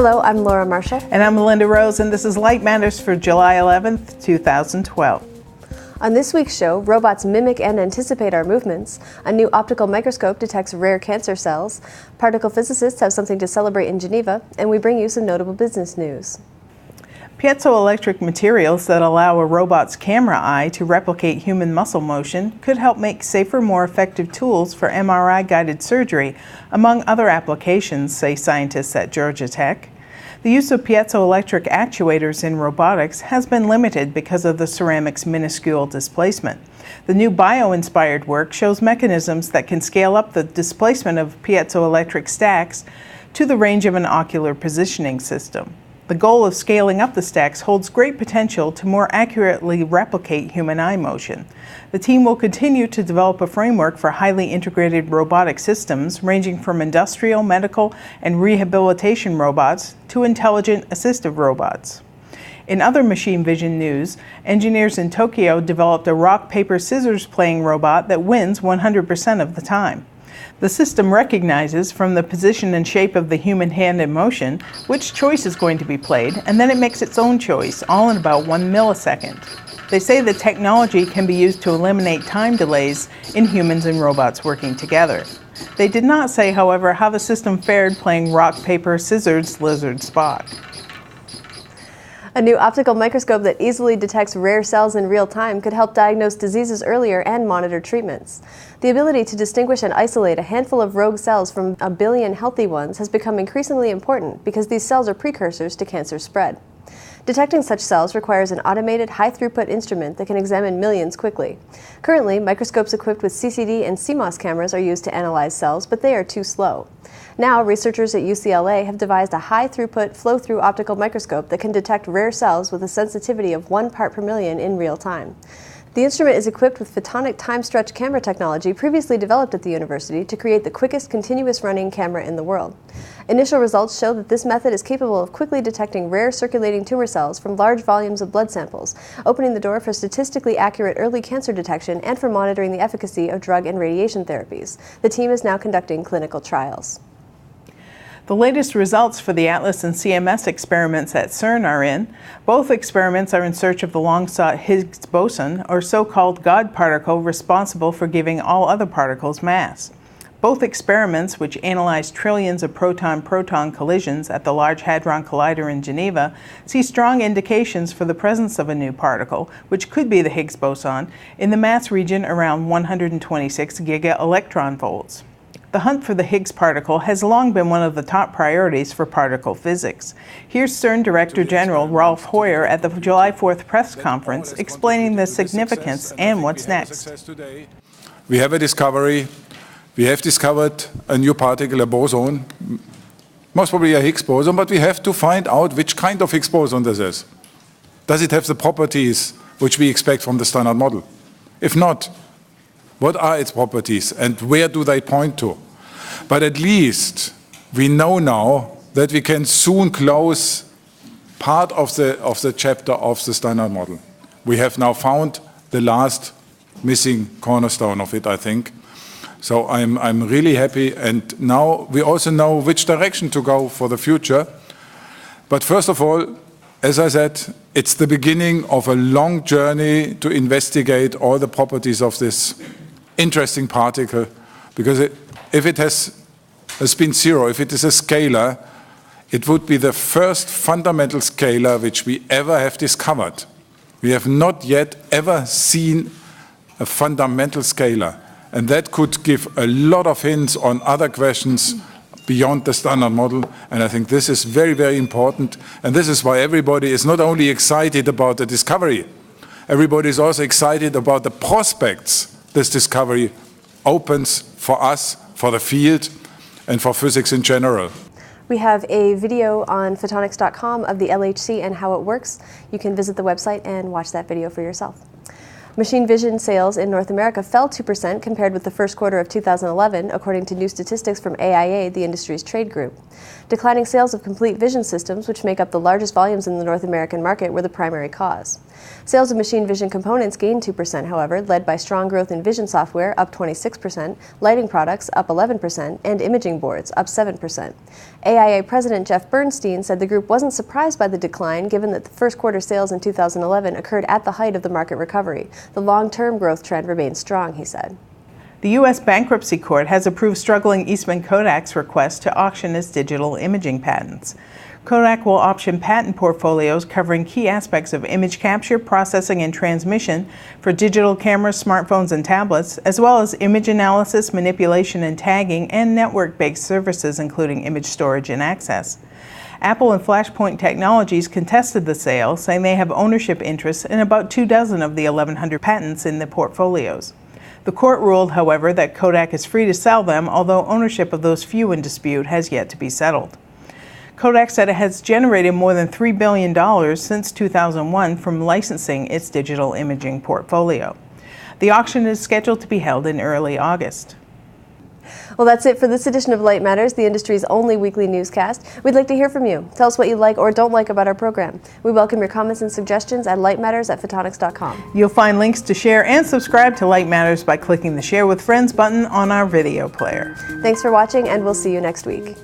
Hello, I'm Laura Marshall. And I'm Melinda Rose, and this is Light Matters for July 11th, 2012. On this week's show, robots mimic and anticipate our movements, a new optical microscope detects rare cancer cells, particle physicists have something to celebrate in Geneva, and we bring you some notable business news. Piezoelectric materials that allow a robot's camera eye to replicate human muscle motion could help make safer, more effective tools for MRI-guided surgery, among other applications, say scientists at Georgia Tech. The use of piezoelectric actuators in robotics has been limited because of the ceramic's minuscule displacement. The new bio-inspired work shows mechanisms that can scale up the displacement of piezoelectric stacks to the range of an ocular positioning system. The goal of scaling up the stacks holds great potential to more accurately replicate human eye motion. The team will continue to develop a framework for highly integrated robotic systems ranging from industrial, medical, and rehabilitation robots to intelligent assistive robots. In other machine vision news, engineers in Tokyo developed a rock, paper, scissors playing robot that wins 100% of the time. The system recognizes from the position and shape of the human hand in motion which choice is going to be played, and then it makes its own choice, all in about 1 millisecond. They say the technology can be used to eliminate time delays in humans and robots working together. They did not say, however, how the system fared playing rock, paper, scissors, lizard, spot. A new optical microscope that easily detects rare cells in real time could help diagnose diseases earlier and monitor treatments. The ability to distinguish and isolate a handful of rogue cells from a billion healthy ones has become increasingly important because these cells are precursors to cancer spread. Detecting such cells requires an automated, high-throughput instrument that can examine millions quickly. Currently, microscopes equipped with CCD and CMOS cameras are used to analyze cells, but they are too slow. Now, researchers at UCLA have devised a high-throughput, flow-through optical microscope that can detect rare cells with a sensitivity of 1 part per million in real time. The instrument is equipped with photonic time-stretch camera technology previously developed at the university to create the quickest continuous running camera in the world. Initial results show that this method is capable of quickly detecting rare circulating tumor cells from large volumes of blood samples, opening the door for statistically accurate early cancer detection and for monitoring the efficacy of drug and radiation therapies. The team is now conducting clinical trials. The latest results for the ATLAS and CMS experiments at CERN are in. Both experiments are in search of the long-sought Higgs boson, or so-called God particle responsible for giving all other particles mass. Both experiments, which analyze trillions of proton-proton collisions at the Large Hadron Collider in Geneva, see strong indications for the presence of a new particle, which could be the Higgs boson, in the mass region around 126 giga-electron-volts. The hunt for the Higgs particle has long been one of the top priorities for particle physics. Here's CERN Director General Rolf Hoyer at the July 4th press conference explaining the significance and what's next. We have a discovery. We have discovered a new particle, a boson, most probably a Higgs boson, but we have to find out which kind of Higgs boson this is. Does it have the properties which we expect from the standard model? If not, what are its properties and where do they point to? But at least we know now that we can soon close part of the chapter of the standard model. We have now found the last missing cornerstone of it, I think. So I'm really happy, and now we also know which direction to go for the future. But first of all, as I said, it's the beginning of a long journey to investigate all the properties of this interesting particle, because if it has a spin zero, if it is a scalar, it would be the first fundamental scalar which we ever have discovered. We have not yet ever seen a fundamental scalar, and that could give a lot of hints on other questions beyond the standard model, and I think this is very, very important, and this is why everybody is not only excited about the discovery, everybody is also excited about the prospects this discovery opens for us, for the field, and for physics in general. We have a video on photonics.com of the LHC and how it works. You can visit the website and watch that video for yourself. Machine vision sales in North America fell 2% compared with the first quarter of 2011, according to new statistics from AIA, the industry's trade group. Declining sales of complete vision systems, which make up the largest volumes in the North American market, were the primary cause. Sales of machine vision components gained 2%, however, led by strong growth in vision software, up 26%, lighting products, up 11%, and imaging boards, up 7%. AIA President Jeff Bernstein said the group wasn't surprised by the decline, given that the first quarter sales in 2011 occurred at the height of the market recovery. The long-term growth trend remains strong, he said. The U.S. Bankruptcy Court has approved struggling Eastman Kodak's request to auction its digital imaging patents. Kodak will option patent portfolios covering key aspects of image capture, processing, and transmission for digital cameras, smartphones, and tablets, as well as image analysis, manipulation, and tagging, and network-based services including image storage and access. Apple and Flashpoint Technologies contested the sale, saying they have ownership interests in about 24 of the 1,100 patents in the portfolios. The court ruled, however, that Kodak is free to sell them, although ownership of those few in dispute has yet to be settled. Kodak said it has generated more than $3 billion since 2001 from licensing its digital imaging portfolio. The auction is scheduled to be held in early August. Well, that's it for this edition of Light Matters, the industry's only weekly newscast. We'd like to hear from you. Tell us what you like or don't like about our program. We welcome your comments and suggestions at lightmatters@photonics.com. You'll find links to share and subscribe to Light Matters by clicking the Share with Friends button on our video player. Thanks for watching, and we'll see you next week.